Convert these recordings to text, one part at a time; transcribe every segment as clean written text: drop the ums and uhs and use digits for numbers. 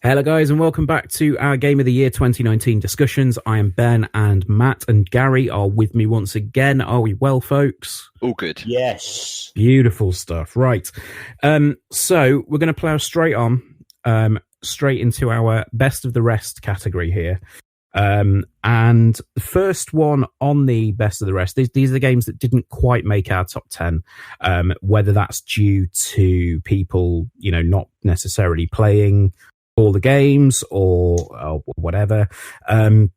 Hello, guys, and welcome back to our Game of the Year 2019 discussions. I am Ben, and Matt and Gary are with me once again. Are we well, folks? All good. Yes. Beautiful stuff. Right. So we're going to plow straight into our best of the rest category here. And the first one on the best of the rest, these are the games that didn't quite make our top 10, whether that's due to people, not necessarily playing all the games or whatever. The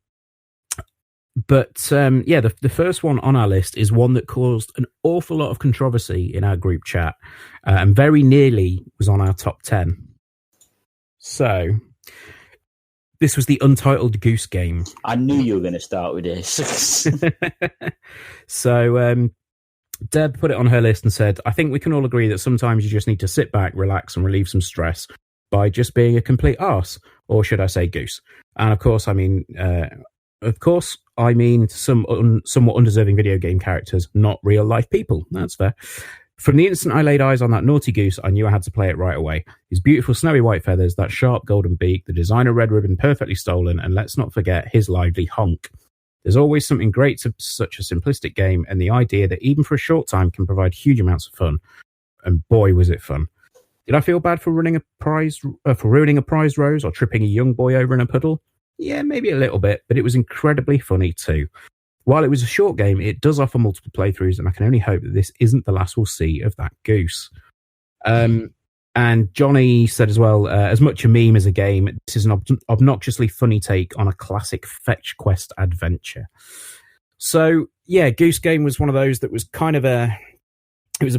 first one on our list is one that caused an awful lot of controversy in our group chat, and very nearly was on our top 10. So this was the Untitled Goose Game. I knew you were going to start with this. So Deb put it on her list and said, I think we can all agree that sometimes you just need to sit back, relax, and relieve some stress by just being a complete arse, or should I say goose? And of course, I mean some somewhat undeserving video game characters, not real life people. That's fair. From the instant I laid eyes on that naughty goose, I knew I had to play it right away. His beautiful snowy white feathers, that sharp golden beak, the designer red ribbon perfectly stolen, and let's not forget his lively honk. There's always something great to such a simplistic game, and the idea that even for a short time can provide huge amounts of fun. And boy, was it fun. Did I feel bad for ruining a prized rose or tripping a young boy over in a puddle? Yeah, maybe a little bit, but it was incredibly funny too. While it was a short game, it does offer multiple playthroughs, and I can only hope that this isn't the last we'll see of that goose. And Johnny said as well, as much a meme as a game, this is an obnoxiously funny take on a classic fetch quest adventure. So, yeah, Goose Game was one of those that was kind of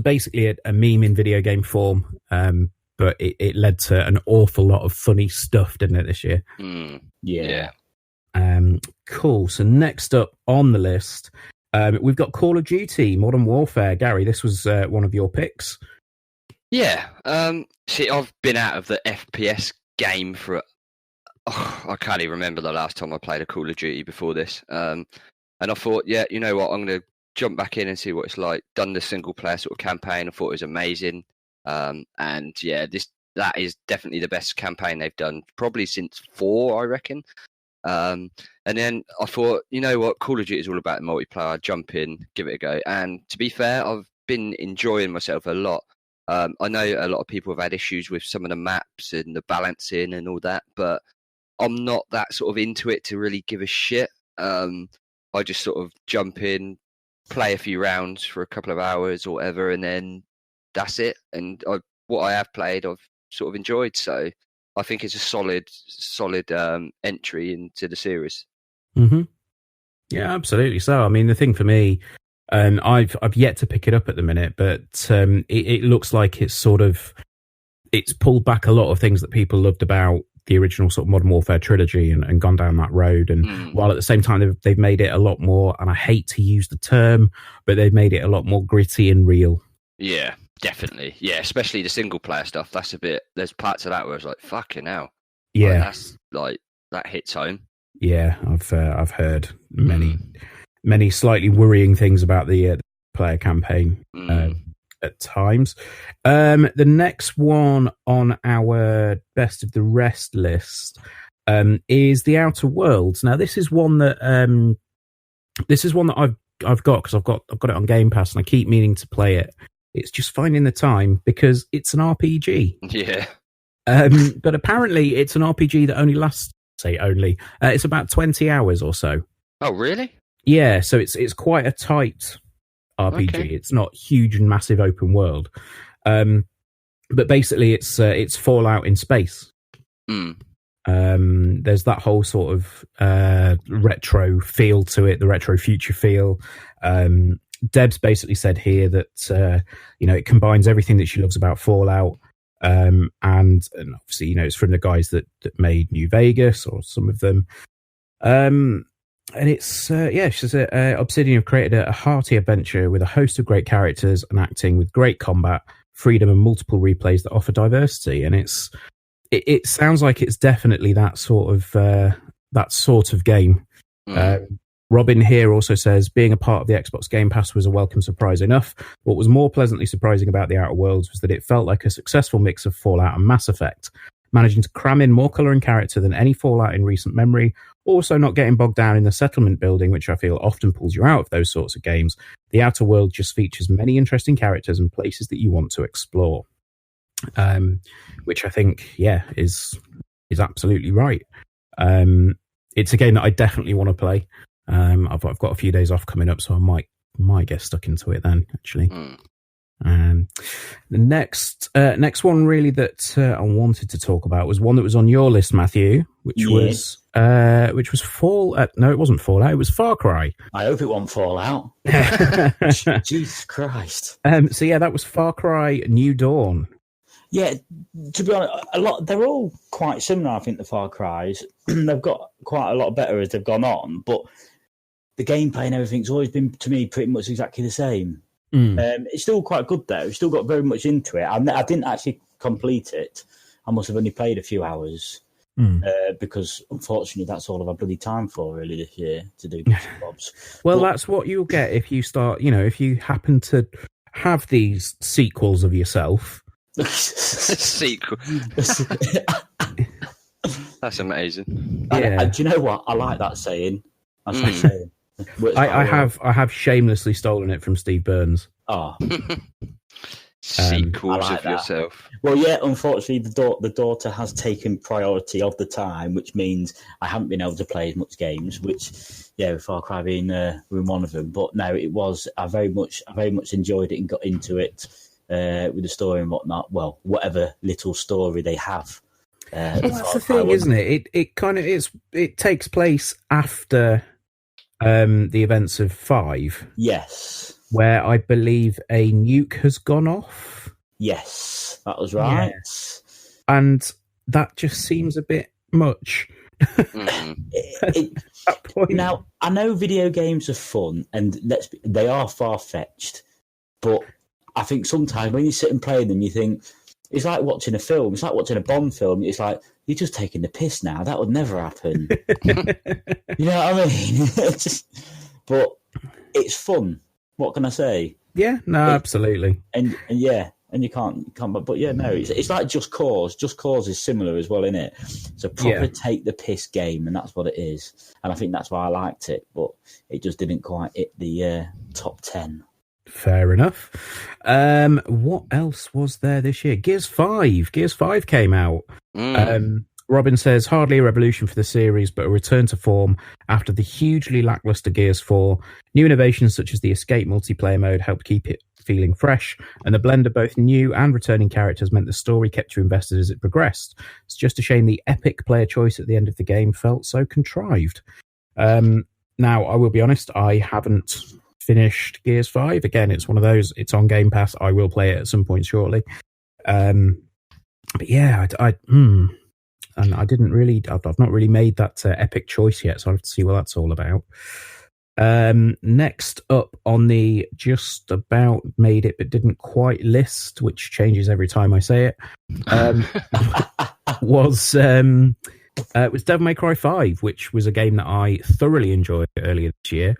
basically a meme in video game form, but it led to an awful lot of funny stuff, didn't it, this year? Yeah. Cool. So next up on the list, we've got Call of Duty Modern Warfare. Gary, this was one of your picks. Yeah. See, I've been out of the FPS game for... I can't even remember the last time I played a Call of Duty before this. And I thought, yeah, you know what, I'm going to jump back in and see what it's like. Done the single player sort of campaign. I thought it was amazing. And yeah, that is definitely the best campaign they've done, probably since 4, I reckon. And then I thought, you know what, Call of Duty is all about multiplayer. Jump in, give it a go. And to be fair, I've been enjoying myself a lot. I know a lot of people have had issues with some of the maps and the balancing and all that, but I'm not that sort of into it to really give a shit. I just sort of jump in, play a few rounds for a couple of hours or whatever, and then that's it. And what I have played, I've sort of enjoyed. So I think it's a solid entry into the series. Mm-hmm. Yeah, absolutely. So, I mean, the thing for me, I've yet to pick it up at the minute, but it looks like it's pulled back a lot of things that people loved about the original sort of Modern Warfare trilogy and gone down that road. And while at the same time they've made it a lot more, and I hate to use the term, but they've made it a lot more gritty and real. Yeah, definitely. Yeah, especially the single player stuff. That's there's parts of that where it's like, fucking hell. Yeah. Like, that's like, that hits home. Yeah, I've heard many slightly worrying things about the player campaign at times. The next one on our best of the rest list is The Outer Worlds. Now, this is one that I've got because I've got it on Game Pass and I keep meaning to play it. It's just finding the time because it's an RPG. Yeah. But apparently it's an RPG that only lasts, it's about 20 hours or so. Oh, really? Yeah, so it's quite a tight RPG. Okay. It's not huge and massive open world. But basically it's Fallout in space. There's that whole sort of retro feel to it, the retro future feel. Deb's basically said here that it combines everything that she loves about Fallout, and obviously it's from the guys that made New Vegas, or some of them. And it's she says Obsidian have created a hearty adventure with a host of great characters and acting, with great combat, freedom, and multiple replays that offer diversity. And it sounds like it's definitely that sort of game. Robin here also says, being a part of the Xbox Game Pass was a welcome surprise enough. What was more pleasantly surprising about The Outer Worlds was that it felt like a successful mix of Fallout and Mass Effect. managing to cram in more colour and character than any Fallout in recent memory. Also not getting bogged down in the settlement building, which I feel often pulls you out of those sorts of games. The Outer World just features many interesting characters and places that you want to explore. Which I think, is absolutely right. It's a game that I definitely want to play. I've got a few days off coming up, so I might get stuck into it then, actually. The next one really that I wanted to talk about was one that was on your list, Matthew, which was Fallout. No, it wasn't Fallout. It was Far Cry. I hope it won't fall out. Jesus Christ. So yeah, that was Far Cry New Dawn. Yeah, to be honest, they're all quite similar, I think, the Far Cries. They've got quite a lot better as they've gone on, but the gameplay and everything's always been, to me, pretty much exactly the same. It's still quite good, though. It's still got very much into it. I didn't actually complete it. I must have only played a few hours because, unfortunately, that's all I've had bloody time for, really, this year, to do bits and bobs. Well, that's what you'll get if you start, if you happen to have these sequels of yourself. Sequel. That's amazing. Do you know what? I like that saying. That's what I'm saying. I have shamelessly stolen it from Steve Burns. Oh. Sequels like of that. yourself. Well, yeah, unfortunately, the daughter has taken priority of the time, which means I haven't been able to play as much games, which, Far Cry being one of them. But no, I very much enjoyed it and got into it. With the story and whatnot, well, whatever little story they have. That's the thing, isn't it? It kind of is. It takes place after the events of 5. Yes, where I believe a nuke has gone off. Yes, that was right. Yeah. And that just seems a bit much. Now, I know video games are fun, and they are far-fetched, but I think sometimes when you sit and play them, you think, it's like watching a film. It's like watching a Bond film. It's like, you're just taking the piss now. That would never happen. You know what I mean? But it's fun. What can I say? Yeah, no, absolutely. And you can't. But yeah, no, it's like Just Cause. Just Cause is similar as well, isn't it? It's a proper take the piss game, and that's what it is. And I think that's why I liked it, but it just didn't quite hit the top 10. Fair enough. What else was there this year? Gears 5. Gears 5 came out. Robin says, hardly a revolution for the series, but a return to form after the hugely lackluster Gears 4. New innovations such as the escape multiplayer mode helped keep it feeling fresh, and the blend of both new and returning characters meant the story kept you invested as it progressed. It's just a shame the epic player choice at the end of the game felt so contrived. Now, I will be honest, I haven't finished Gears 5. Again, it's one of those, it's on Game Pass. I will play it at some point shortly. But yeah, and I didn't really, I've not really made that epic choice yet, so I have to see what that's all about. Next up on the just about made it but didn't quite list, which changes every time I say it, was Devil May Cry 5, which was a game that I thoroughly enjoyed earlier this year.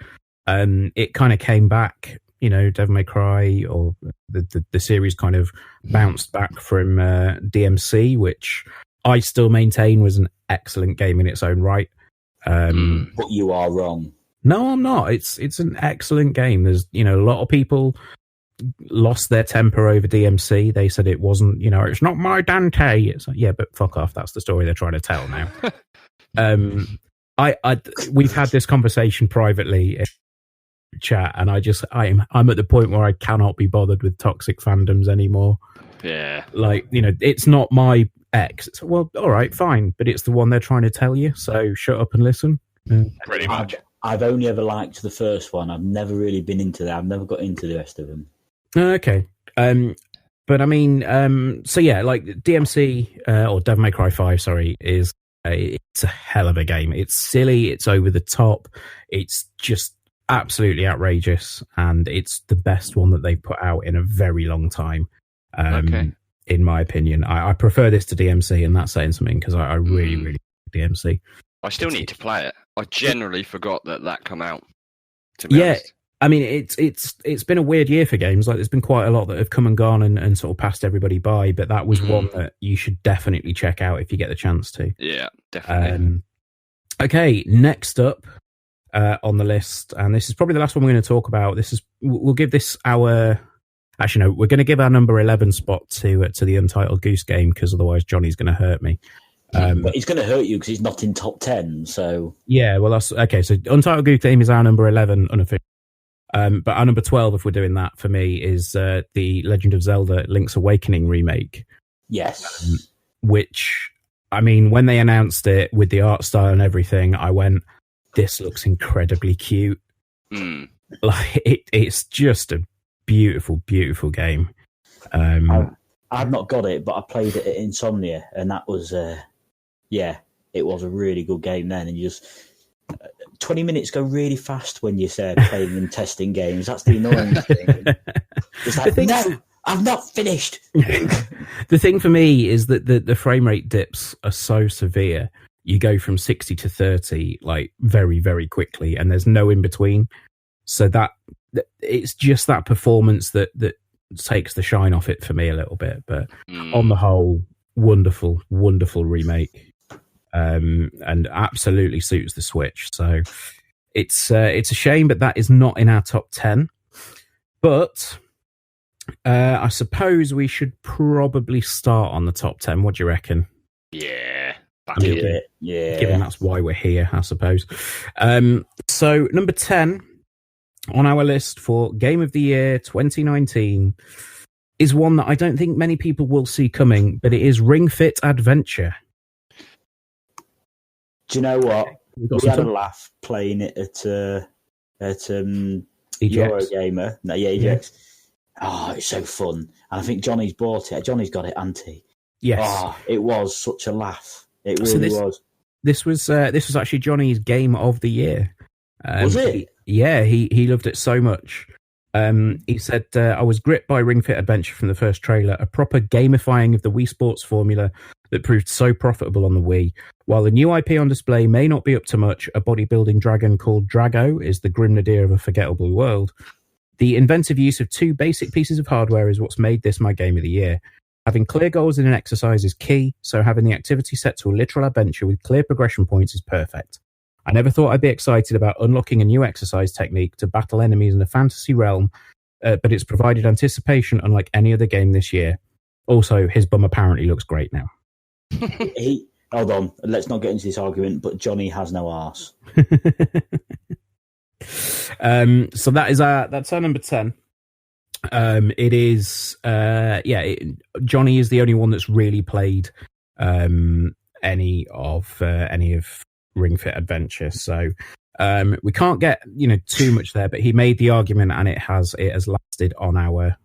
It kind of came back, Devil May Cry, or the series kind of bounced back from DMC, which I still maintain was an excellent game in its own right. But you are wrong. No, I'm not. It's an excellent game. There's, a lot of people lost their temper over DMC. They said it wasn't, it's not my Dante. It's like, yeah, but fuck off. That's the story they're trying to tell now. We've had this conversation privately in chat, and I'm at the point where I cannot be bothered with toxic fandoms anymore. Yeah. Like, it's not my ex. It's, well, all right, fine, but it's the one they're trying to tell you, so shut up and listen. Pretty much. I've only ever liked the first one. I've never really been into that. I've never got into the rest of them. Okay. But I mean, so yeah, like DMC, or Devil May Cry 5, sorry, it's a hell of a game. It's silly, it's over the top, it's just absolutely outrageous, and it's the best one that they've put out in a very long time. In my opinion, I prefer this to DMC, and that's saying something, because I really, really like DMC. I still need to play it. I generally forgot that come out, to be honest. I mean, it's been a weird year for games. Like, there's been quite a lot that have come and gone and sort of passed everybody by. But that was one that you should definitely check out if you get the chance to. Yeah, definitely. Okay, next up on the list, and this is probably the last one we're going to talk about. We'll give this our. Actually, no, we're going to give our number 11 spot to the Untitled Goose Game, because otherwise Johnny's going to hurt me. But he's going to hurt you because he's not in top 10. So yeah, well, that's okay. So Untitled Goose Game is our number 11 unofficial. But our number 12, if we're doing that, for me, is the Legend of Zelda: Link's Awakening remake. Yes. Which, I mean, when they announced it with the art style and everything, I went, "This looks incredibly cute." Like it's just a beautiful, beautiful game. I've not got it, but I played it at Insomnia, and that was, it was a really good game then. And you just 20 minutes go really fast when you say playing and testing games. That's the annoying thing. It's like, no, I've not finished. The thing for me is that the frame rate dips are so severe. You go from 60 to 30 like very, very quickly, and there's no in between. So that it's just that performance that takes the shine off it for me a little bit. But on the whole, wonderful, wonderful remake. And absolutely suits the Switch. So it's a shame, but that is not in our top 10. But I suppose we should probably start on the top 10. What do you reckon? Yeah. Yeah. Given that's why we're here, I suppose. So number 10 on our list for Game of the Year 2019 is one that I don't think many people will see coming, but it is Ring Fit Adventure. Do you know what? We had a laugh playing it at EGX. Eurogamer. No, yeah, EGX. Oh, it's so fun. And I think Johnny's bought it. Johnny's got it, hasn't he? Yes. Oh, it was such a laugh. It really was. This was actually Johnny's Game of the Year. Was it? He loved it so much. He said, I was gripped by Ring Fit Adventure from the first trailer, a proper gamifying of the Wii Sports formula that proved so profitable on the Wii. While the new IP on display may not be up to much, a bodybuilding dragon called Drago is the grim nadir of a forgettable world. The inventive use of two basic pieces of hardware is what's made this my Game of the Year. Having clear goals in an exercise is key, so having the activity set to a literal adventure with clear progression points is perfect. I never thought I'd be excited about unlocking a new exercise technique to battle enemies in a fantasy realm, but it's provided anticipation unlike any other game this year. Also, his bum apparently looks great now. Hold on, let's not get into this argument, but Johnny has no arse. So that's our number 10. It is, Johnny is the only one that's really played any of Ring Fit Adventure, so we can't get too much there, but he made the argument, and it has lasted on our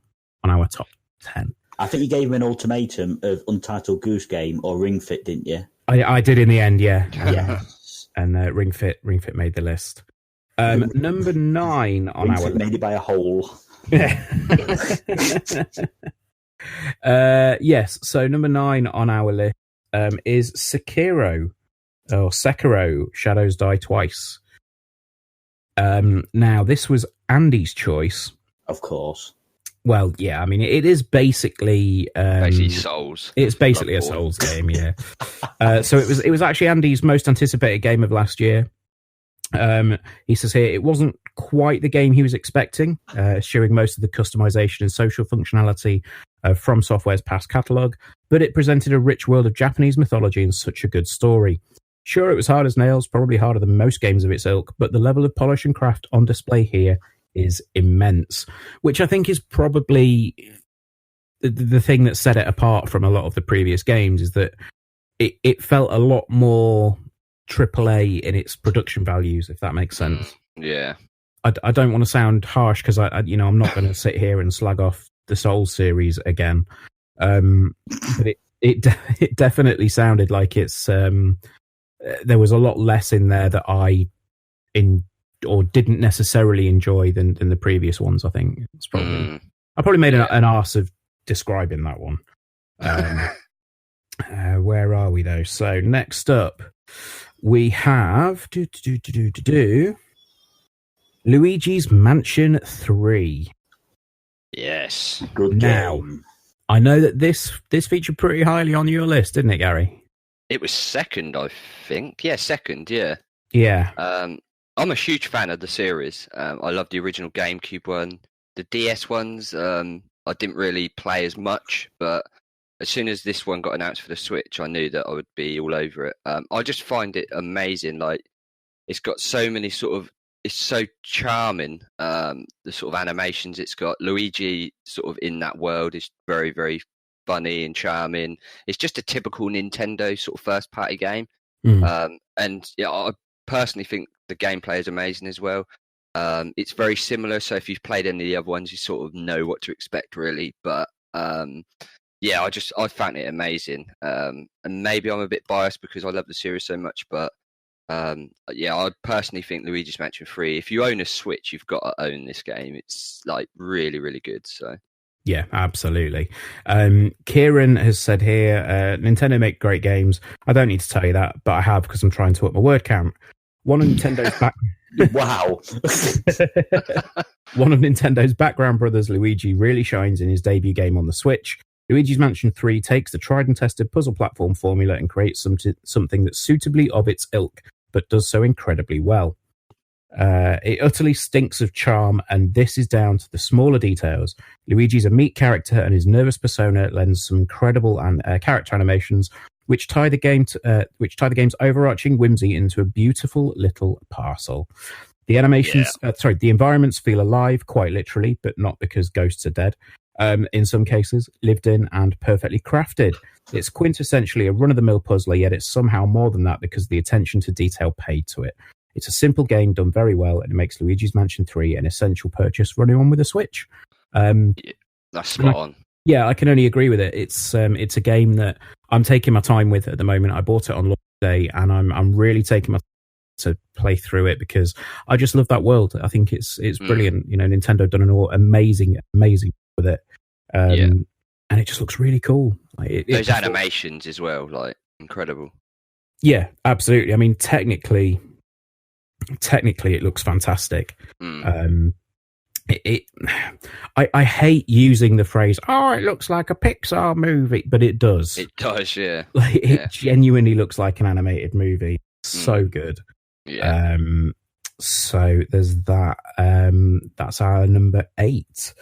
top 10. I think you gave him an ultimatum of Untitled Goose Game or Ring Fit, didn't you? I did in the end, yeah. Yes. And Ring Fit made the list. Number 9 on our list. Made it by a hole. Yes, so number 9 on our list is Sekiro, Shadows Die Twice. Now, this was Andy's choice. Of course. Well, yeah, I mean, it is basically Souls. It's basically a Souls game, yeah. So it was actually Andy's most anticipated game of last year. He says here it wasn't quite the game he was expecting, showing most of the customization and social functionality from Software's past catalogue, but it presented a rich world of Japanese mythology and such a good story. Sure, it was hard as nails, probably harder than most games of its ilk, but the level of polish and craft on display here is immense, which I think is probably the thing that set it apart from a lot of the previous games, is that it felt a lot more AAA in its production values, if that makes sense. Yeah. I don't want to sound harsh, because I'm not going to sit here and slag off the Souls series again, but it definitely sounded like it's there was a lot less in there that I didn't necessarily enjoy than the previous ones. I think it's probably I probably made an arse of describing that one. Where are we though? So next up we have Luigi's Mansion 3. Yes. Good Now, game. I know that this featured pretty highly on your list, didn't it, Gary? It was second, I think. Yeah, second, yeah. Yeah. I'm a huge fan of the series. I love the original GameCube one. The DS ones, I didn't really play as much, but as soon as this one got announced for the Switch, I knew that I would be all over it. I just find it amazing. Like, it's got so many it's so charming. The sort of animations it's got. Luigi sort of in that world is very, very funny and charming. It's just a typical Nintendo sort of first party game. And yeah, I personally think the gameplay is amazing as well. It's very similar, so if you've played any of the other ones, you sort of know what to expect, really. But yeah, I found it amazing. And maybe I'm a bit biased because I love the series so much, but yeah, I personally think Luigi's Mansion 3, if you own a Switch, you've got to own this game. It's like really, really good. So yeah, absolutely. Kieran has said here, Nintendo make great games. I don't need to tell you that, but I have because I'm trying to up my word count. One of Nintendo's Wow. One of Nintendo's background brothers, Luigi, really shines in his debut game on the Switch. Luigi's Mansion 3 takes the tried and tested puzzle platform formula and creates something that's suitably of its ilk, but does so incredibly well. It utterly stinks of charm, and this is down to the smaller details. Luigi's a meek character, and his nervous persona lends some incredible character animations, which tie the game's overarching whimsy into a beautiful little parcel. The animations, the environments feel alive, quite literally, but not because ghosts are dead. In some cases, lived in and perfectly crafted. It's quintessentially a run-of-the-mill puzzler, yet it's somehow more than that because of the attention to detail paid to it. It's a simple game done very well, and it makes Luigi's Mansion 3 an essential purchase running on with a Switch. Yeah, that's spot on. Yeah, I can only agree with it. It's a game that I'm taking my time with at the moment. I bought it on launch day, and I'm really taking my time to play through it because I just love that world. I think it's brilliant. You know, Nintendo done an amazing with it, and it just looks really cool. Like, those animations as well, like incredible. Yeah, absolutely. I mean, technically, it looks fantastic. I hate using the phrase, "Oh, it looks like a Pixar movie," but it does. It does, yeah. Like, it genuinely looks like an animated movie. So good. Yeah. So there's that. That's our number 8.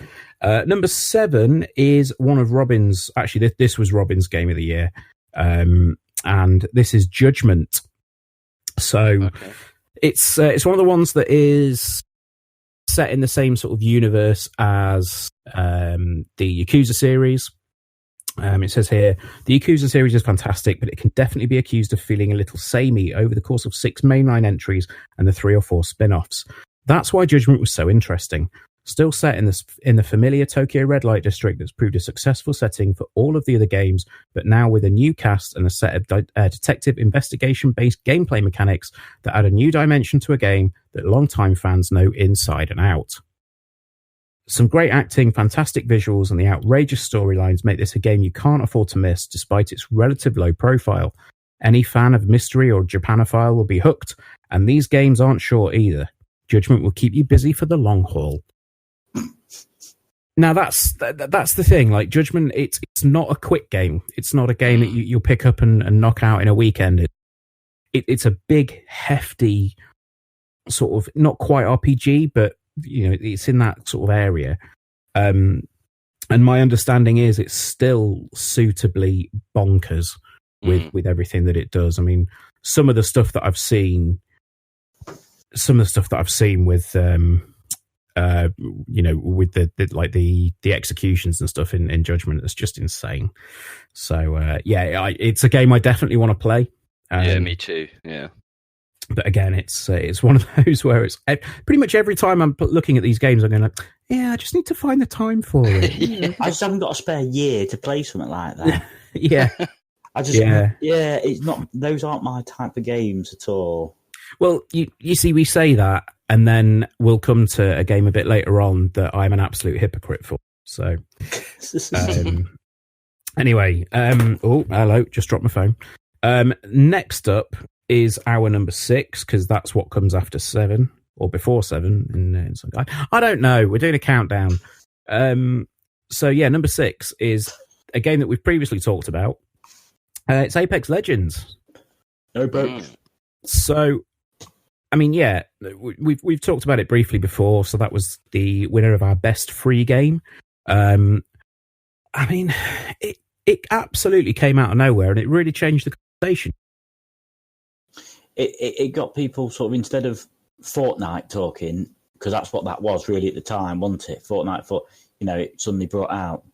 Number 7 is one of Robin's. Actually, this was Robin's game of the year, and this is Judgment. So it's one of the ones that is set in the same sort of universe as the Yakuza series. It says here, the Yakuza series is fantastic, but it can definitely be accused of feeling a little samey over the course of 6 mainline entries and the 3 or 4 spin-offs. That's why Judgment was so interesting. Still set in the familiar Tokyo red light district that's proved a successful setting for all of the other games, but now with a new cast and a set of detective investigation-based gameplay mechanics that add a new dimension to a game that longtime fans know inside and out. Some great acting, fantastic visuals, and the outrageous storylines make this a game you can't afford to miss, despite its relative low profile. Any fan of mystery or Japanophile will be hooked, and these games aren't short either. Judgment will keep you busy for the long haul. Now that's the thing. Like, Judgment, it's not a quick game. It's not a game that you'll pick up and knock out in a weekend. It's a big, hefty sort of, not quite RPG, but you know, it's in that sort of area. And my understanding is it's still suitably bonkers with everything that it does. I mean, some of the stuff that I've seen with you know, with the executions and stuff in Judgment, it's just insane. So it's a game I definitely want to play. Yeah, me too. Yeah. But again, it's one of those where it's pretty much every time I'm looking at these games, I'm going like, yeah, I just need to find the time for it. I just haven't got a spare year to play something like that. Yeah. It's not. Those aren't my type of games at all. Well, you see, we say that, and then we'll come to a game a bit later on that I'm an absolute hypocrite for. So, anyway, oh, hello, just dropped my phone. Next up is our number 6, because that's what comes after 7. or before 7 in some guide. I don't know. We're doing a countdown. So yeah, number 6 is a game that we've previously talked about. It's Apex Legends. So, I mean, yeah, we've talked about it briefly before. So that was the winner of our best free game. I mean, it absolutely came out of nowhere, and it really changed the conversation. It got people sort of, instead of Fortnite talking, because that's what that was really at the time, wasn't it? Fortnite, it suddenly brought out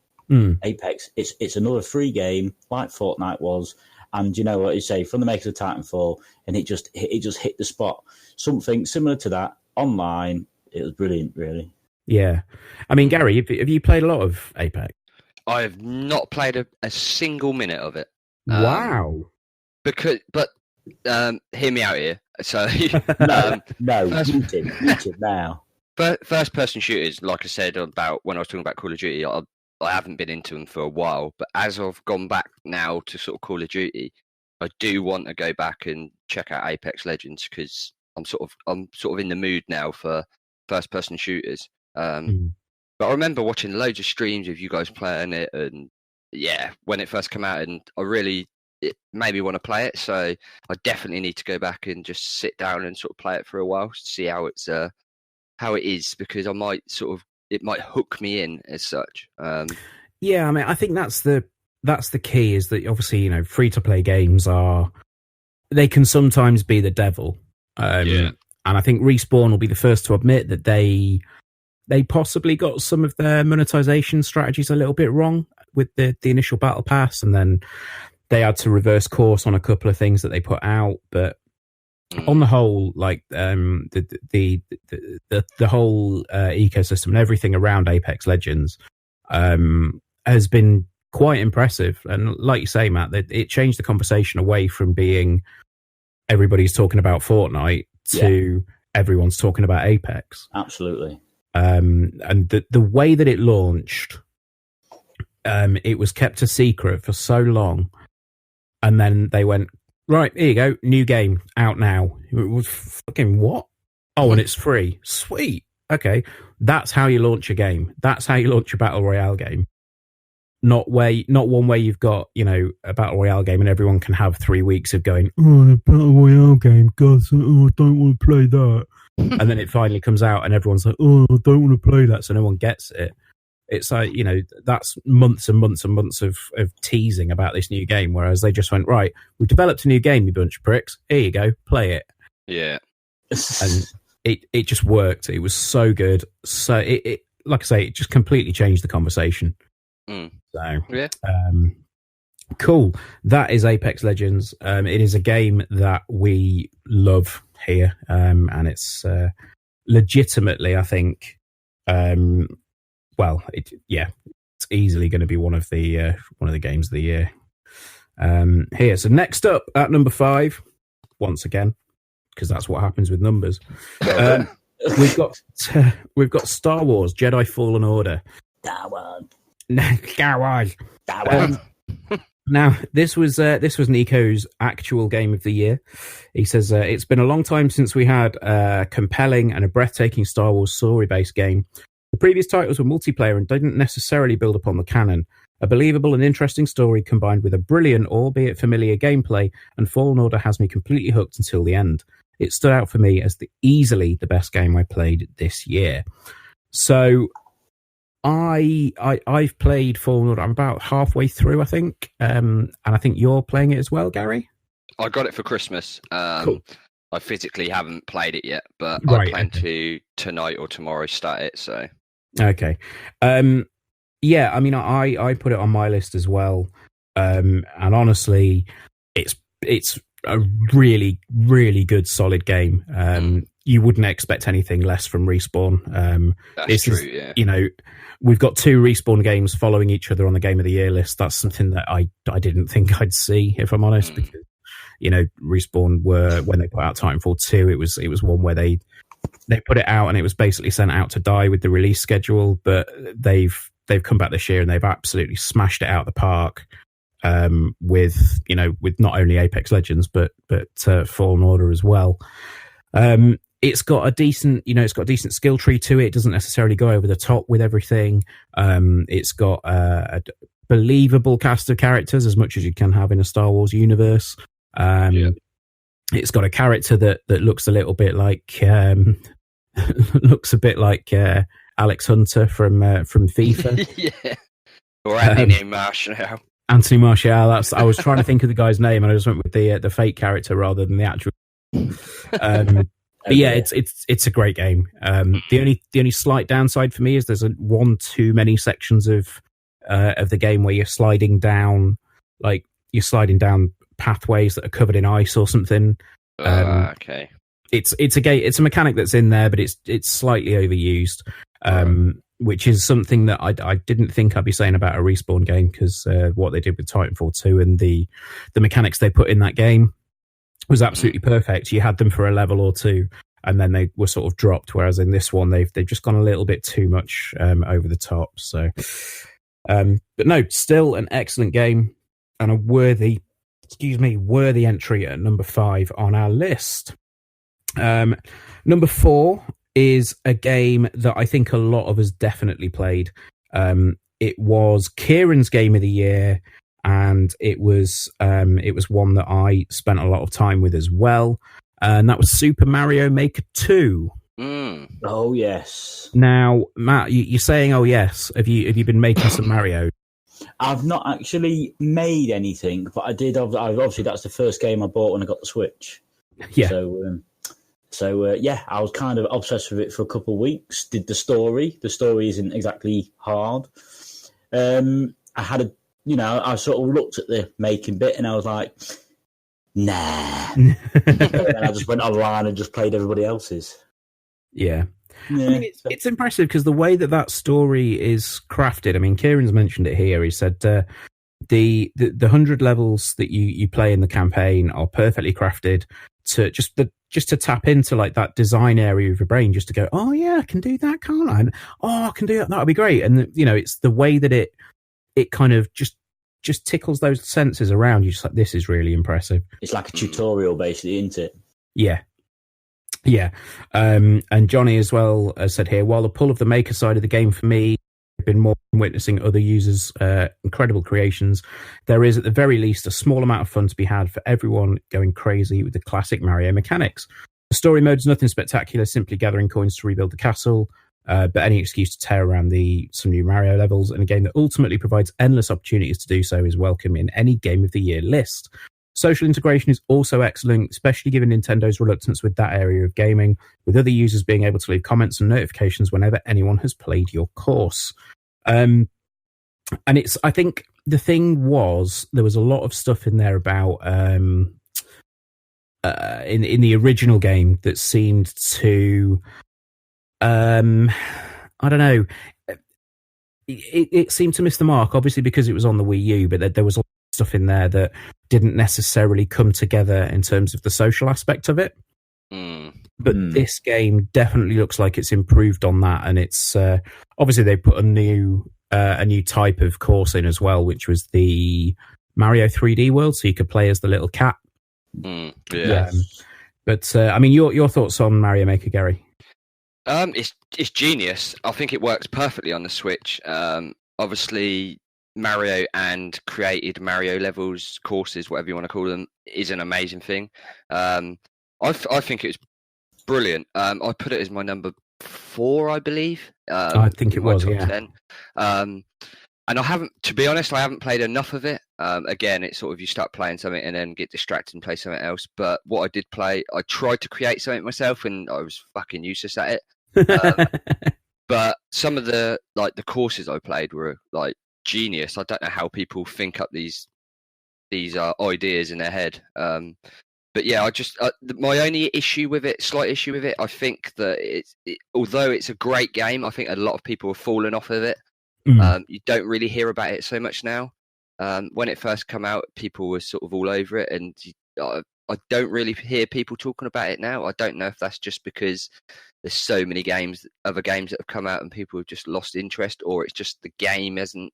Apex. It's another free game like Fortnite was, and you know what you say, from the makers of Titanfall, and it just hit the spot. Something similar to that online. It was brilliant, really. Yeah, I mean, Gary, have you played a lot of Apex? I have not played a single minute of it. Wow. But hear me out here. So no, YouTube now. First person shooters, like I said about when I was talking about Call of Duty, I haven't been into them for a while. But as I've gone back now to sort of Call of Duty, I do want to go back and check out Apex Legends because I'm sort of in the mood now for first person shooters. But I remember watching loads of streams of you guys playing it, and yeah, when it first came out, and it made me want to play it. So I definitely need to go back and just sit down and sort of play it for a while, see how it is, because it might hook me in as such. Yeah, I mean, I think that's the key, is that obviously, free to play games they can sometimes be the devil. And I think Respawn will be the first to admit that they possibly got some of their monetization strategies a little bit wrong with the initial battle pass, and then they had to reverse course on a couple of things that they put out. But on the whole, like the whole ecosystem and everything around Apex Legends has been quite impressive. And like you say, Matt, it changed the conversation away from being everybody's talking about Fortnite to everyone's talking about Apex. Absolutely. And the way that it launched, it was kept a secret for so long, and then they went, right, here you go, new game out now. It was fucking what? Oh, and it's free. Sweet. Okay, that's how you launch a game. That's how you launch a battle royale game. Not one way you've got, a battle royale game and everyone can have 3 weeks of going, oh, a battle royale game, God, I don't want to play that. And then it finally comes out and everyone's like, oh, I don't want to play that, so no one gets it. It's like, that's months and months and months of teasing about this new game, whereas they just went, right, we've developed a new game, you bunch of pricks. Here you go, play it. Yeah. And it just worked. It was so good. So it like I say, it just completely changed the conversation. So, yeah. Cool. That is Apex Legends. It is a game that we love here, and it's legitimately, I think, it's easily going to be one of the games of the year here. So next up at number 5, once again, because that's what happens with numbers. We've got Star Wars Jedi Fallen Order. Now, this was Nico's actual game of the year. He says, it's been a long time since we had a compelling and a breathtaking Star Wars story-based game. The previous titles were multiplayer and didn't necessarily build upon the canon. A believable and interesting story combined with a brilliant, albeit familiar gameplay, and Fallen Order has me completely hooked until the end. It stood out for me as easily the best game I played this year. So I've played Fallen Order. I'm about halfway through, I think, and I think you're playing it as well, Gary. I got it for Christmas. Cool. I physically haven't played it yet, but right, I plan to tonight or tomorrow start it. So okay, yeah. I mean, I put it on my list as well, and honestly, it's a really, really good, solid game. You wouldn't expect anything less from Respawn. That's true, yeah. We've got 2 Respawn games following each other on the Game of the Year list. That's something that I didn't think I'd see, if I'm honest, because, Respawn were, when they put out Titanfall 2, it was one where they put it out and it was basically sent out to die with the release schedule, but they've come back this year and they've absolutely smashed it out of the park. With not only Apex Legends but Fallen Order as well. it's got a decent, skill tree to it. It doesn't necessarily go over the top with everything. It's got a believable cast of characters, as much as you can have in a Star Wars universe. It's got a character that looks a little bit like Alex Hunter from FIFA. Yeah, or Anthony Marshall. Anthony Marshall. I was trying to think of the guy's name, and I just went with the fake character rather than the actual. But yeah, it's a great game. The only slight downside for me is there's one too many sections of the game where you're sliding down pathways that are covered in ice or something. Okay. It's a mechanic that's in there, but it's slightly overused, which is something that I didn't think I'd be saying about a Respawn game, because what they did with Titanfall 2 and the mechanics they put in that game was absolutely perfect. You had them for a level or two, and then they were sort of dropped. Whereas in this one, they've just gone a little bit too much over the top. So, but no, still an excellent game and a worthy entry at number 5 on our list. Number 4 is a game that I think a lot of us definitely played. It was Kieran's game of the year, and it was one that I spent a lot of time with as well, and that was Super Mario Maker 2. Oh yes. Now, Matt, you're saying, "Oh yes." Have you been making some Mario? I've not actually made anything, but I did. Obviously, that's the first game I bought when I got the Switch. Yeah. So yeah, I was kind of obsessed with it for a couple of weeks. Did the story. The story isn't exactly hard. I sort of looked at the making bit and I was like, nah. And I just went online and just played everybody else's. Yeah. I mean, it's impressive because the way that story is crafted. I mean, Kieran's mentioned it here. He said the 100 levels that you play in the campaign are perfectly crafted to just to tap into like that design area of your brain, just to go, oh yeah, I can do that, can't I? And, I can do that. That'll be great. And it's the way that it kind of just tickles those senses around you. Just like, this is really impressive. It's like a tutorial, basically, isn't it? Yeah. Yeah. And Johnny as well said here, while the pull of the maker side of the game for me, I've been more witnessing other users' incredible creations. There is at the very least a small amount of fun to be had for everyone going crazy with the classic Mario mechanics. The story mode is nothing spectacular, simply gathering coins to rebuild the castle, but any excuse to tear around some new Mario levels, and a game that ultimately provides endless opportunities to do so is welcome in any Game of the Year list. Social integration is also excellent, especially given Nintendo's reluctance with that area of gaming, with other users being able to leave comments and notifications whenever anyone has played your course. And I think the thing was, there was a lot of stuff in there about in the original game that seemed to I don't know, it seemed to miss the mark, obviously because it was on the Wii U, but there was a lot of stuff in there that didn't necessarily come together in terms of the social aspect of it. But this game definitely looks like it's improved on that, and it's obviously they put a new type of course in as well, which was the Mario 3D world, so you could play as the little cat. But I mean, your thoughts on Mario Maker, Gary? It's genius. I think it works perfectly on the Switch. Obviously, Mario and created Mario levels, courses, whatever you want to call them, is an amazing thing. I think it's brilliant. I put it as my number 4, I believe. I think it was, yeah. 10. And I haven't, to be honest, I haven't played enough of it. Again, it's sort of you start playing something and then get distracted and play something else. But what I did play, I tried to create something myself and I was fucking useless at it. But some of the courses I played were like genius. I don't know how people think up these ideas in their head. But yeah, my only slight issue with it, I think that although it's a great game, I think a lot of people have fallen off of it. You don't really hear about it so much now. When it first came out, people were sort of all over it, and I don't really hear people talking about it now. I don't know if that's just because there's so many other games that have come out, and people have just lost interest, or it's just the game isn't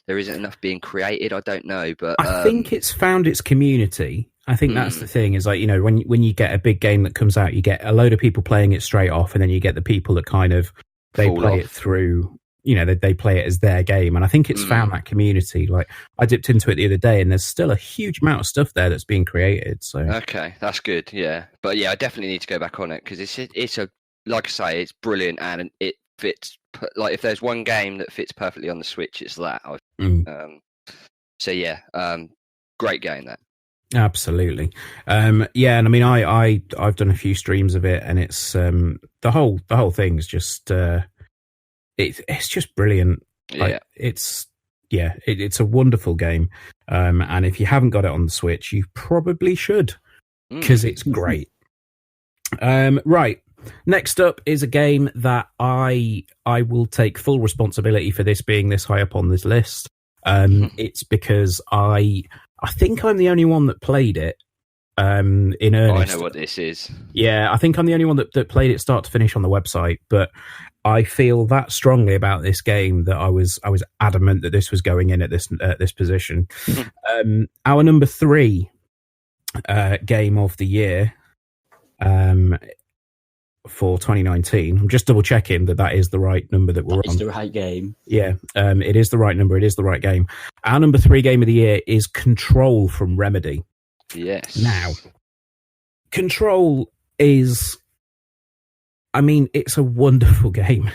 there isn't enough being created. I don't know, but I think it's found its community, I think that's the thing is like, when you get a big game that comes out, you get a load of people playing it straight off, and then you get the people that kind of they Fall play off. it through. They play it as their game, and I think it's found that community. Like I dipped into it the other day, and there's still a huge amount of stuff there that's being created. So Okay, that's good. Yeah, but yeah, I definitely need to go back on it because it's a like I say, it's brilliant and it fits. Like if there's one game that fits perfectly on the Switch, it's that. So yeah, great game that. Absolutely. Yeah, and I mean, I've done a few streams of it, and it's the whole thing's just it's just brilliant. Yeah, Like, it's a wonderful game. And if you haven't got it on the Switch, you probably should because it's great. Right. Next up is a game that I will take full responsibility for this being this high up on this list. It's because I think I'm the only one that played it in earnest. I know what this is. Yeah, I think I'm the only one that played it start to finish on the website, but I feel that strongly about this game that I was adamant that this was going in at this position. Our number 3 game of the year for 2019. I'm just double checking that is the right number that we're on. It's the right game. Yeah, it is the right number. It is the right game. Our number 3 game of the year is Control from Remedy. Yes. Now, Control is, I mean, it's a wonderful game.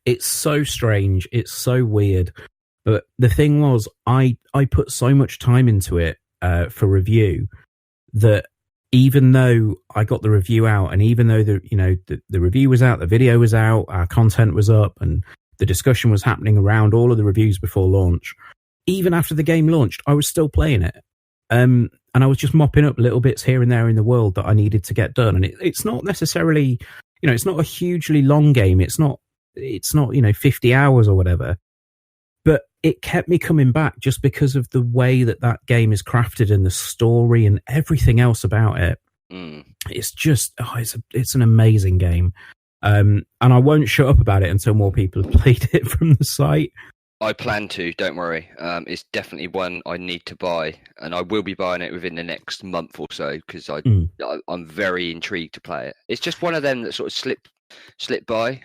It's so strange. It's so weird. But the thing was, I put so much time into it for review that even though I got the review out, and even though the review was out, the video was out, our content was up, and the discussion was happening around all of the reviews before launch, even after the game launched, I was still playing it. And I was just mopping up little bits here and there in the world that I needed to get done. And it's not necessarily, it's not a hugely long game. It's not 50 hours or whatever. But it kept me coming back just because of the way that game is crafted and the story and everything else about it. It's just, it's an amazing game. And I won't shut up about it until more people have played it from the site. I plan to, don't worry. It's definitely one I need to buy, and I will be buying it within the next month or so because I'm very intrigued to play it. It's just one of them that sort of slipped by.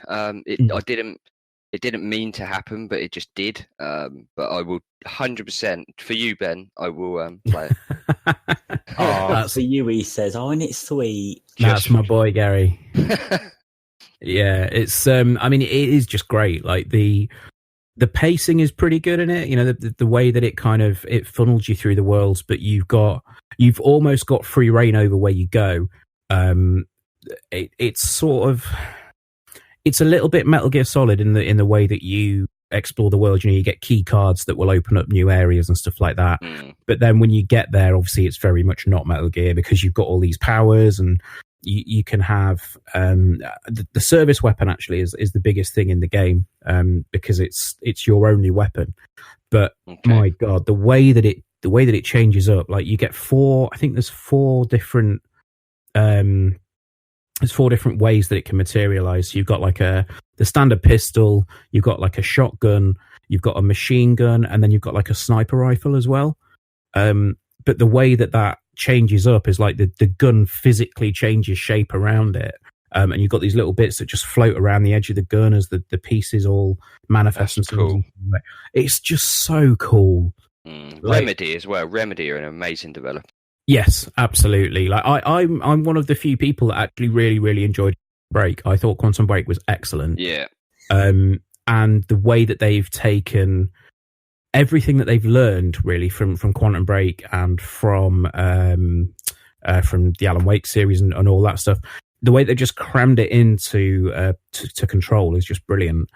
It didn't mean to happen, but it just did. But I will 100% for you, Ben. I will play it. That's for you. He says, "Oh, and it's sweet." That's my boy, Gary. Yeah, it's. I mean, it is just great. Like the pacing is pretty good in it. The way that it kind of it funnels you through the worlds, but you've almost got free reign over where you go. It's sort of. It's a little bit Metal Gear Solid in the way that you explore the world. You get key cards that will open up new areas and stuff like that. But then when you get there, obviously it's very much not Metal Gear because you've got all these powers and you can have the service weapon actually is the biggest thing in the game because it's your only weapon. But my God, the way that it changes up, like you get 4. I think there's 4 different. There's 4 different ways that it can materialize. So you've got like the standard pistol, you've got like a shotgun, you've got a machine gun, and then you've got like a sniper rifle as well. But the way that changes up is like the gun physically changes shape around it. And you've got these little bits that just float around the edge of the gun as the pieces all manifest themselves. Cool. It's just so cool. Remedy as well. Remedy are an amazing developer. Yes, absolutely. Like I'm one of the few people that actually really, really enjoyed Break. I thought Quantum Break was excellent. Yeah. And the way that they've taken everything that they've learned really from Quantum Break and from the Alan Wake series and all that stuff, the way they just crammed it into to Control is just brilliant.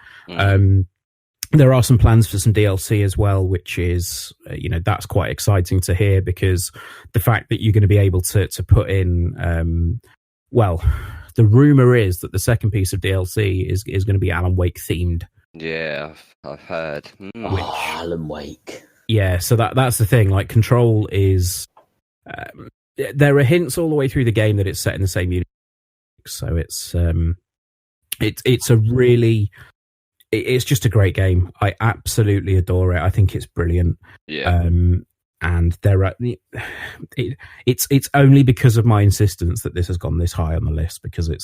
There are some plans for some DLC as well, which is, that's quite exciting to hear because the fact that you're going to be able to put in, the rumor is that the second piece of DLC is going to be Alan Wake themed. Yeah, I've heard. Alan Wake. Yeah, so that's the thing. Like Control is, there are hints all the way through the game that it's set in the same universe. So it's a really. It's just a great game. I absolutely adore it. I think it's brilliant. Yeah. and it's only because of my insistence that this has gone this high on the list, because it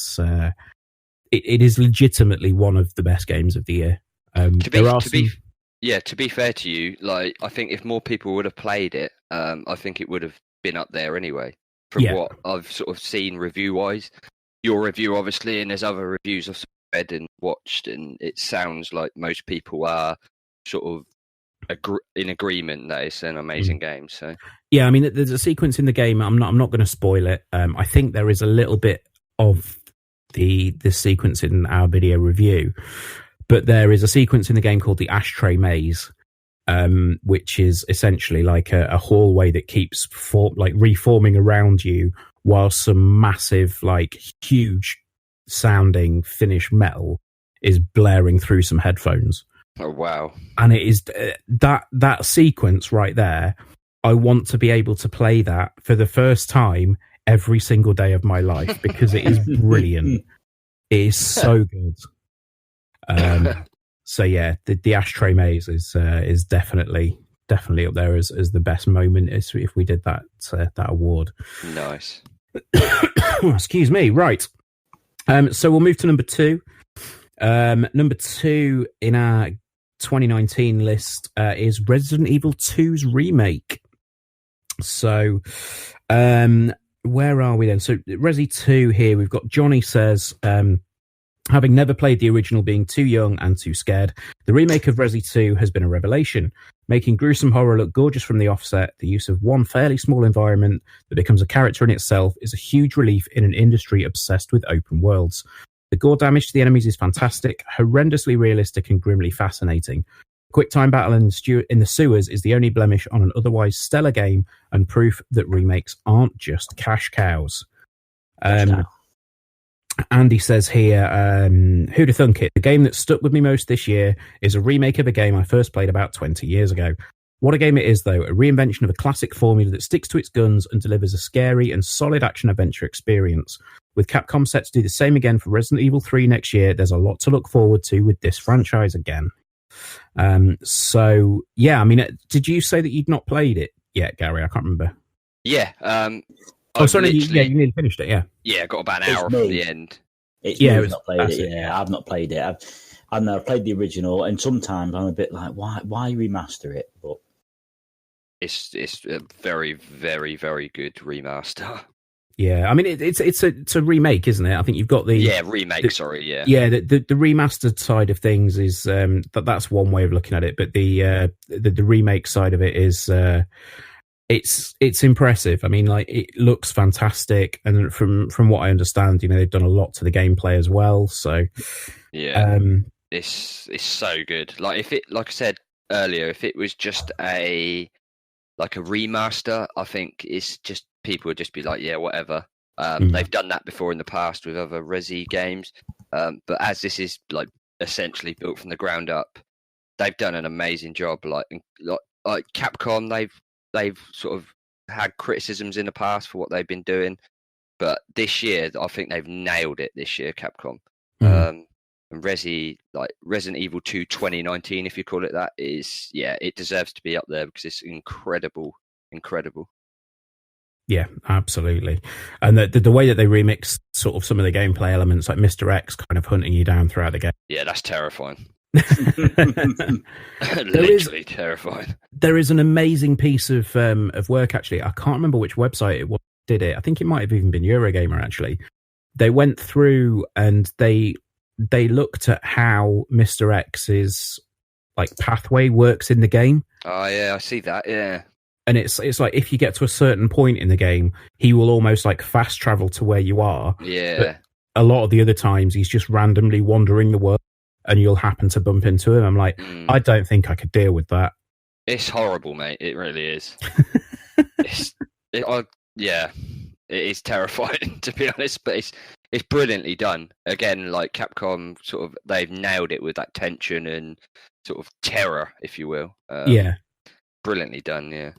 is legitimately one of the best games of the year. To be fair to you, like, I think if more people would have played it, I think it would have been up there anyway. From what I've sort of seen review-wise, your review obviously, and there's other reviews I've read and watched, and it sounds like most people are sort of in agreement that it's an amazing game. So yeah, I mean, there's a sequence in the game. I'm not going to spoil it. I think there is a little bit of the sequence in our video review, but there is a sequence in the game called the Ashtray Maze, which is essentially like a hallway that keeps reforming around you while some massive, like, huge sounding finished metal is blaring through some headphones. Oh wow! And it is that sequence right there. I want to be able to play that for the first time every single day of my life, because it is brilliant. It is so good. So yeah, the Ashtray Maze is definitely up there as the best moment if we did that award. Nice. Excuse me. Right. So we'll move to number 2. Number 2 in our 2019 list is Resident Evil 2's remake. So, where are we then? So, Resi 2 here, we've got Johnny says, having never played the original, being too young and too scared, the remake of Resi 2 has been a revelation. Making gruesome horror look gorgeous from the offset, the use of one fairly small environment that becomes a character in itself is a huge relief in an industry obsessed with open worlds. The gore damage to the enemies is fantastic, horrendously realistic and grimly fascinating. Quick time battle in the sewers is the only blemish on an otherwise stellar game, and proof that remakes aren't just cash cows. Andy says here, who'd have thunk it? The game that stuck with me most this year is a remake of a game I first played about 20 years ago. What a game it is, though, a reinvention of a classic formula that sticks to its guns and delivers a scary and solid action-adventure experience. With Capcom set to do the same again for Resident Evil 3 next year, there's a lot to look forward to with this franchise again. So, yeah, I mean, did you say that you'd not played it yet, Gary? I can't remember. Yeah. Sorry, you nearly finished it, yeah. Yeah, I got about an hour from the end. I've not played it. Yeah, I've not played it. I've played the original, and sometimes I'm a bit like, why remaster it? But it's a very, very, very good remaster. Yeah, I mean it's a remake, isn't it? I think you've got the remake. The the remastered side of things is that's one way of looking at it, but the remake side of it is it's impressive. I mean, like, it looks fantastic, and from what I understand, you know, they've done a lot to the gameplay as well. So yeah, it's so good. Like I said earlier, if it was just a remaster, I think it's just, people would just be like, yeah, whatever. They've done that before in the past with other Resi games, but as this is like essentially built from the ground up, they've done an amazing job. Like Capcom, they've sort of had criticisms in the past for what they've been doing, but this year I think they've nailed it. This year, Capcom. And Resi, like Resident Evil 2 2019, if you call it that, is, yeah, it deserves to be up there because it's incredible. Yeah, absolutely. And the way that they remix sort of some of the gameplay elements, like Mr. X kind of hunting you down throughout the game. Yeah, that's terrifying. Terrifying. There is an amazing piece of work, actually. I can't remember which website it did it. I think it might have even been Eurogamer, actually. They went through and they looked at how Mr. X's like pathway works in the game. Oh yeah, I see that. Yeah. And it's like, if you get to a certain point in the game, he will almost like fast travel to where you are. Yeah. But a lot of the other times, he's just randomly wandering the world, and you'll happen to bump into him. I'm like, I don't think I could deal with that. It's horrible, mate. It really is. It is terrifying, to be honest. But it's brilliantly done. Again, like Capcom, sort of, they've nailed it with that tension and sort of terror, if you will. Yeah. Brilliantly done. Yeah.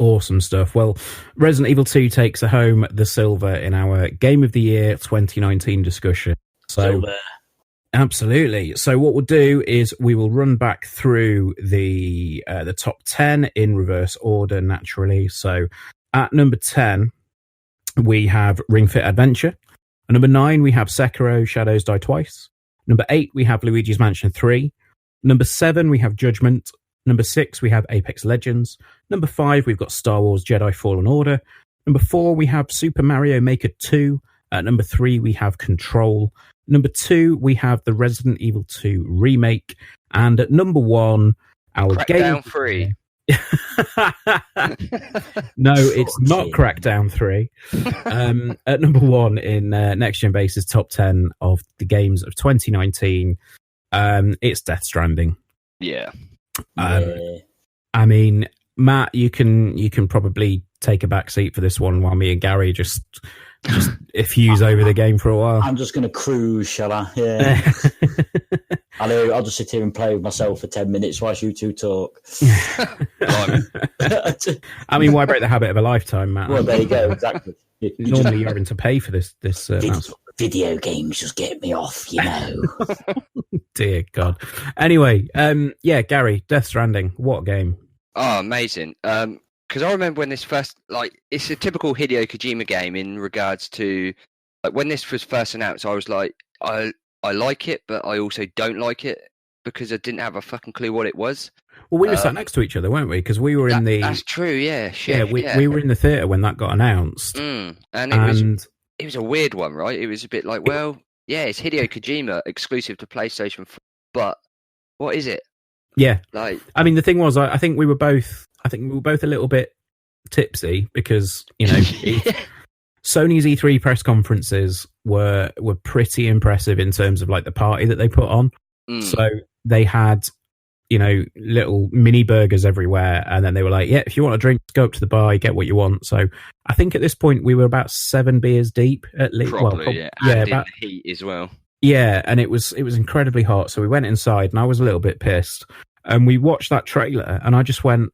Awesome stuff. Well, Resident Evil 2 takes home the silver in our Game of the Year 2019 discussion. So, Absolutely. So what we'll do is we will run back through the top 10 in reverse order, naturally. So at number 10, we have Ring Fit Adventure. At number 9, we have Sekiro Shadows Die Twice. Number 8, we have Luigi's Mansion 3. Number 7, we have Judgment. Number 6, we have Apex Legends. Number 5, we've got Star Wars Jedi Fallen Order. Number 4, we have Super Mario Maker 2. At number 3, we have Control. Number 2, we have the Resident Evil 2 remake. And at number 1, our Crackdown 3. No, it's not Crackdown 3. At number 1 in Next Gen Base's top 10 of the games of 2019, it's Death Stranding. Yeah. I mean, Matt, you can probably take a back seat for this one while me and Gary just effuse over the game for a while. I'm just going to cruise, shall I? Yeah. I'll just sit here and play with myself for 10 minutes whilst you two talk. I mean, why break the habit of a lifetime, Matt? Well, there you go, exactly. Normally you're having to pay for this. Video games just get me off, you know. Dear God. Anyway, yeah, Gary, Death Stranding, what a game. Oh, amazing. Because I remember when this first, it's a typical Hideo Kojima game in regards to, when this was first announced, I was like, I like it, but I also don't like it because I didn't have a fucking clue what it was. Well, we were sat next to each other, weren't we? Because we were in the... That's true, yeah. Shit, we were in the theatre when that got announced. And it was a weird one, right? It was a bit like, well, yeah, it's Hideo Kojima, exclusive to PlayStation 4, but what is it? Yeah. I mean, the thing was, I think we were both a little bit tipsy because, you know, Sony's E3 press conferences were pretty impressive in terms of the party that they put on. So they had, you know, little mini burgers everywhere, and then they were like, yeah, if you want a drink, go up to the bar, get what you want. So I think at this point we were about 7 beers deep at least. Probably, yeah. And about in the heat as well. Yeah, and it was incredibly hot. So we went inside, and I was a little bit pissed. And we watched that trailer, and I just went,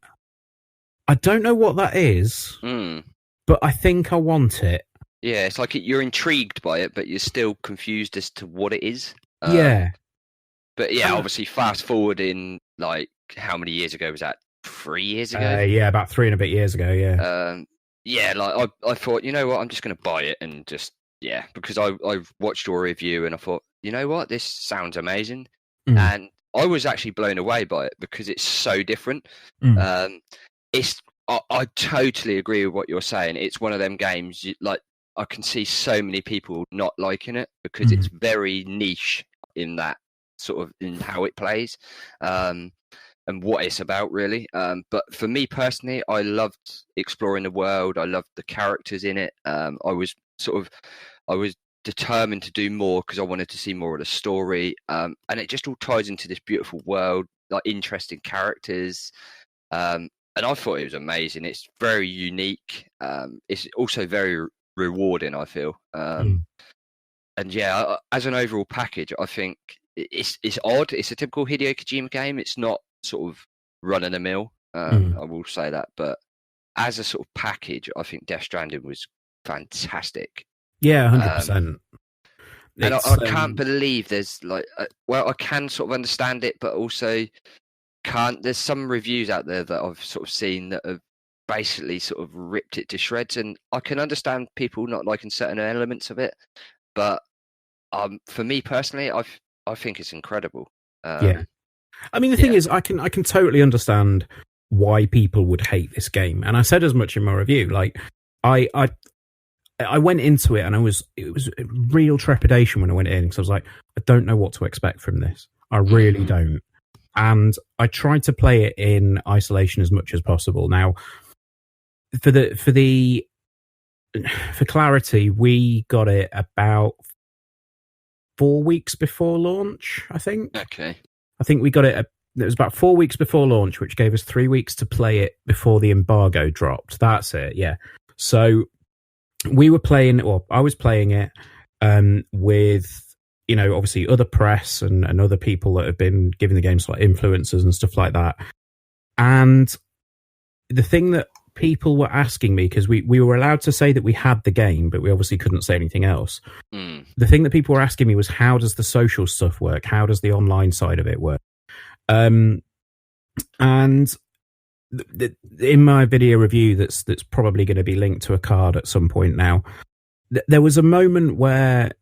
I don't know what that is, but I think I want it. Yeah, it's like you're intrigued by it, but you're still confused as to what it is. Yeah. But yeah, obviously, fast forward in how many years ago was that? 3 years ago? Yeah, about 3 and a bit years ago, yeah. Yeah, I thought, you know what, I'm just going to buy it and just, yeah, because I watched your review and I thought, you know what, this sounds amazing. And I was actually blown away by it because it's so different. I totally agree with what you're saying. It's one of them games, I can see so many people not liking it because it's very niche in that sort of in how it plays and what it's about, really. But for me personally, I loved exploring the world. I loved the characters in it. I was determined to do more because I wanted to see more of the story. And it just all ties into this beautiful world, interesting characters. And I thought it was amazing. It's very unique. It's also very rewarding, I feel. And yeah, as an overall package, I think it's odd. It's a typical Hideo Kojima game. It's not sort of run of the mill. I will say that. But as a sort of package, I think Death Stranding was fantastic. Yeah, 100%. And I can't believe there's I can sort of understand it, but also can't. There's some reviews out there that I've sort of seen that have basically sort of ripped it to shreds, and I can understand people not liking certain elements of it, but for me personally, I think it's incredible. Yeah, I mean the thing is, I can totally understand why people would hate this game, and I said as much in my review. I went into it and it was real trepidation when I went in because I was like, I don't know what to expect from this. I really don't. And I tried to play it in isolation as much as possible. Now, for clarity, we got it about 4 weeks before launch, I think. Okay. I think we got it. It was about 4 weeks before launch, which gave us 3 weeks to play it before the embargo dropped. That's it. Yeah. So we were playing, or I was playing it with, you know, obviously other press and other people that have been giving the games influencers and stuff like that. And the thing that people were asking me, because we were allowed to say that we had the game, but we obviously couldn't say anything else. The thing that people were asking me was, how does the social stuff work? How does the online side of it work? And in my video review that's probably going to be linked to a card at some point now, there was a moment where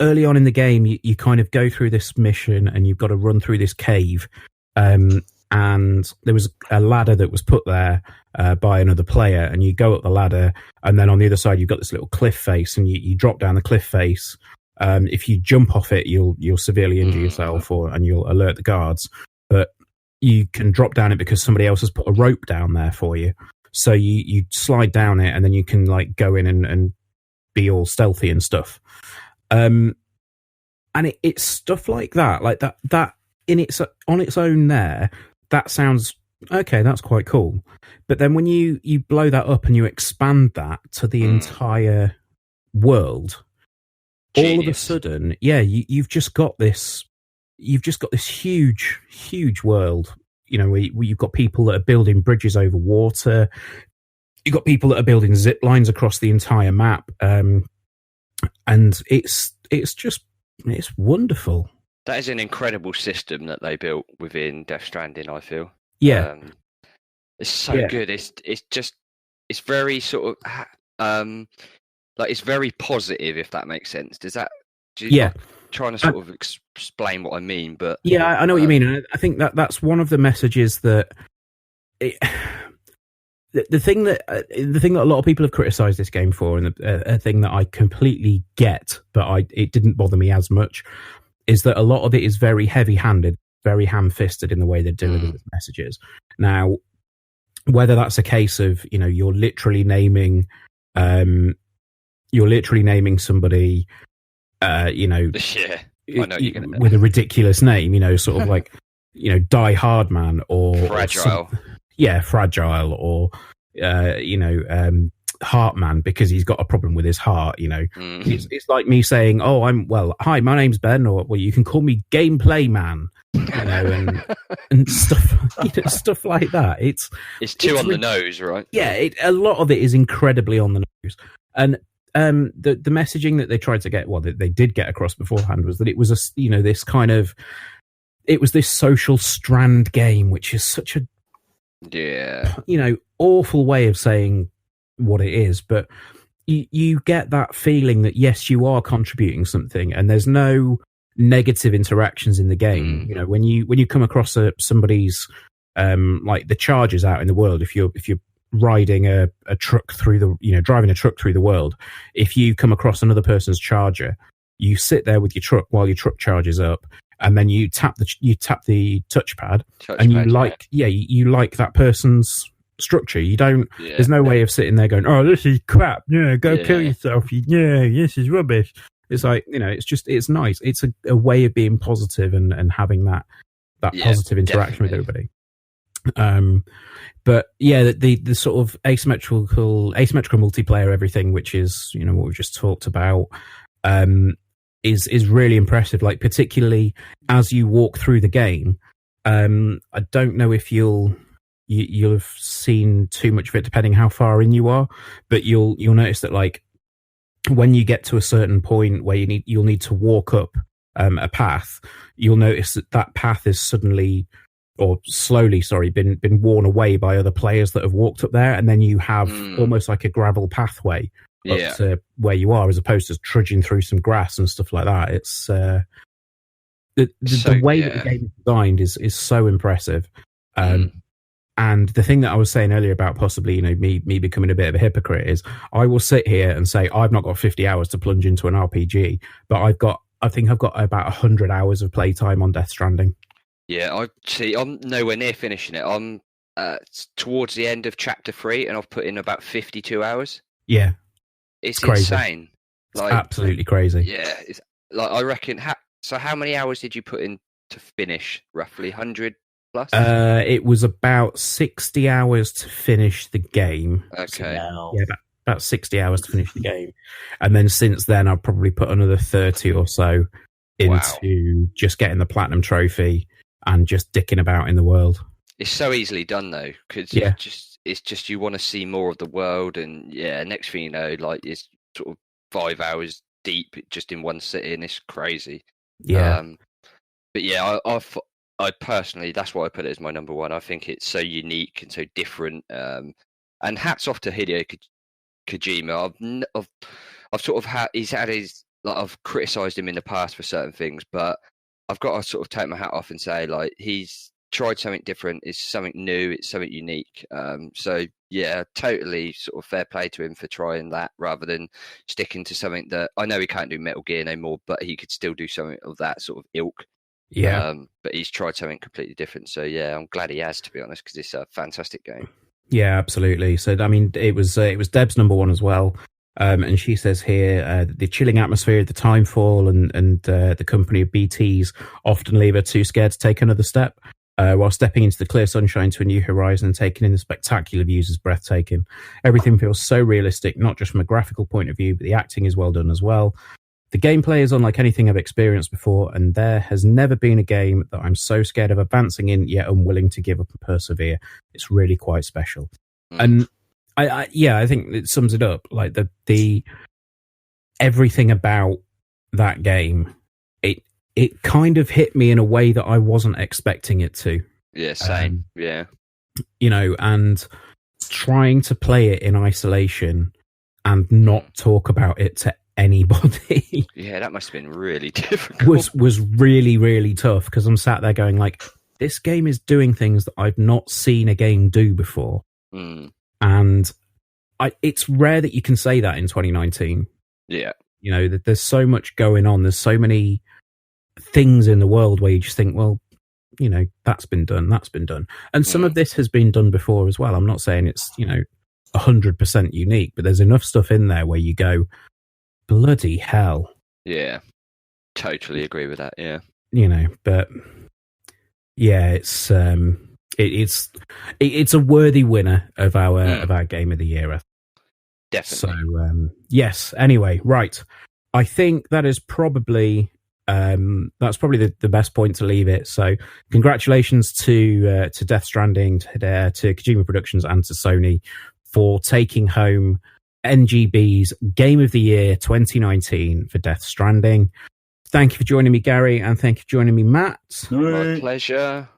early on in the game you kind of go through this mission and you've got to run through this cave, and there was a ladder that was put there by another player, and you go up the ladder, and then on the other side you've got this little cliff face, and you drop down the cliff face. If you jump off it, you'll severely injure yourself, and you'll alert the guards. But you can drop down it because somebody else has put a rope down there for you. So you slide down it, and then you can like go in and be all stealthy and stuff. And it's stuff like that in its on its own there, that sounds okay, that's quite cool. But then when you blow that up and you expand that to the entire world, all of a sudden, you've just got this huge world, where you've got people that are building bridges over water. You've got people that are building zip lines across the entire map. And it's wonderful. That is an incredible system that they built within Death Stranding, I feel. Yeah. It's so good. It's very sort of it's very positive, if that makes sense. I'm trying to sort of explain what I mean, but I know what you mean. And I think that's one of the messages that the thing that a lot of people have criticized this game for, and a thing that I completely get, but it didn't bother me as much, is that a lot of it is very heavy-handed, very ham-fisted in the way they deliver the messages. Now, whether that's a case of you're literally naming somebody, I know you're gonna with a ridiculous name, sort of like Die Hard Man or Fragile. Fragile, or Heart Man, because he's got a problem with his heart. It's like me saying, hi, my name's Ben, or you can call me Gameplay Man, and stuff like that. It's too on the nose, right? Yeah, a lot of it is incredibly on the nose, and the messaging that they tried to get, they did get across beforehand, was that it was this social strand game, which is such a awful way of saying what it is, but you get that feeling that yes, you are contributing something, and there's no negative interactions in the game. When you come across somebody's like the chargers out in the world, if you're riding a truck through driving a truck through the world, if you come across another person's charger, you sit there with your truck while your truck charges up, and then you tap the touchpad, and you like that person's structure. You don't. There's no way of sitting there going, "Oh, this is crap. Yeah, go kill yourself. Yeah, this is rubbish." It's like it's nice. It's a way of being positive and having that positive interaction with everybody. But the sort of asymmetrical multiplayer, everything, which is what we've just talked about, is really impressive. Like, particularly as you walk through the game, I don't know if you'll have seen too much of it, depending how far in you are, but you'll notice that, like, when you get to a certain point where you'll need to walk up a path, you'll notice that path is slowly been worn away by other players that have walked up there, and then you have almost like a gravel pathway up to where you are, as opposed to trudging through some grass and stuff like that. It's the way that the game is designed is so impressive. And the thing that I was saying earlier about possibly, me becoming a bit of a hypocrite is, I will sit here and say I've not got 50 hours to plunge into an RPG, but I think I've got about 100 hours of playtime on Death Stranding. Yeah, I'm nowhere near finishing it. I'm towards the end of chapter 3, and I've put in about 52 hours. Yeah, it's insane. It's absolutely crazy. Yeah, it's like, I reckon. So how many hours did you put in to finish? Roughly 100 plus. It was about 60 hours to finish the game. Okay. About 60 hours to finish the game, and then since then I've probably put another 30 or so into just getting the platinum trophy and just dicking about in the world. It's so easily done, though, because it's just you want to see more of the world, and next thing you know, like it's sort of 5 hours deep just in one sitting. It's crazy. Yeah. But yeah, I personally, that's why I put it as my number one. I think it's so unique and so different. And hats off to Hideo Kojima. I've sort of he's had his, like, I've criticised him in the past for certain things, but I've got to sort of take my hat off and say, like, he's tried something different. It's something new. It's something unique. So yeah, totally sort of fair play to him for trying that rather than sticking to something that I know he can't do Metal Gear no more, but he could still do something of that sort of ilk. Yeah. But he's tried something completely different. So yeah, I'm glad he has, to be honest, because it's a fantastic game. Yeah, absolutely. So, I mean, it was Deb's number one as well. And she says here, the chilling atmosphere of the Timefall and the company of BTs often leave her too scared to take another step. While stepping into the clear sunshine to a new horizon and taking in the spectacular views is breathtaking. Everything feels so realistic, not just from a graphical point of view, but the acting is well done as well. The gameplay is unlike anything I've experienced before, and there has never been a game that I'm so scared of advancing in, yet unwilling to give up and persevere. It's really quite special. And I think it sums it up. Like the everything about that game, it kind of hit me in a way that I wasn't expecting it to. Yeah, same. Yeah. You know, and trying to play it in isolation and not talk about it to anybody. Yeah, that must have been really difficult. Was really, really tough, because I'm sat there going, like, this game is doing things that I've not seen a game do before. And it's rare that you can say that in 2019. Yeah. You know, that there's so much going on. There's so many things in the world where you just think, well, you know, that's been done. And some of this has been done before as well. I'm not saying it's, you know, 100% unique, but there's enough stuff in there where you go, bloody hell. Yeah. Totally agree with that. Yeah. You know, but yeah, it's a worthy winner of our Game of the Year. Definitely. So yes. Anyway, right. I think that is probably the best point to leave it. So congratulations to Death Stranding, to Kojima Productions, and to Sony for taking home NGB's Game of the Year 2019 for Death Stranding. Thank you for joining me, Gary, and thank you for joining me, Matt. My pleasure.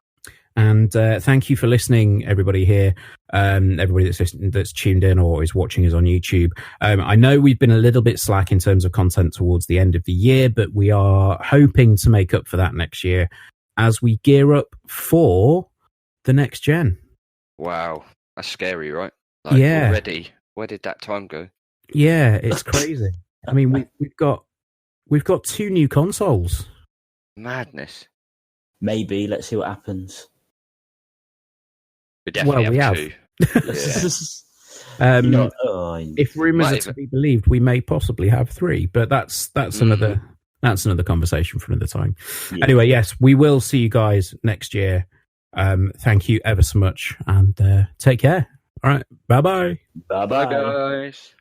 And thank you for listening, everybody here. Everybody that's tuned in or is watching us on YouTube. I know we've been a little bit slack in terms of content towards the end of the year, but we are hoping to make up for that next year as we gear up for the next gen. Wow, that's scary, right? Like, yeah. Already, where did that time go? Yeah, it's crazy. I mean, we've got 2 new consoles. Madness. Maybe. Let's see what happens. We definitely have 2. If rumours are to be believed, we may possibly have 3, but that's another conversation for another time. Yeah. Anyway, yes, we will see you guys next year. Thank you ever so much, and take care. All right, bye-bye. Bye, guys.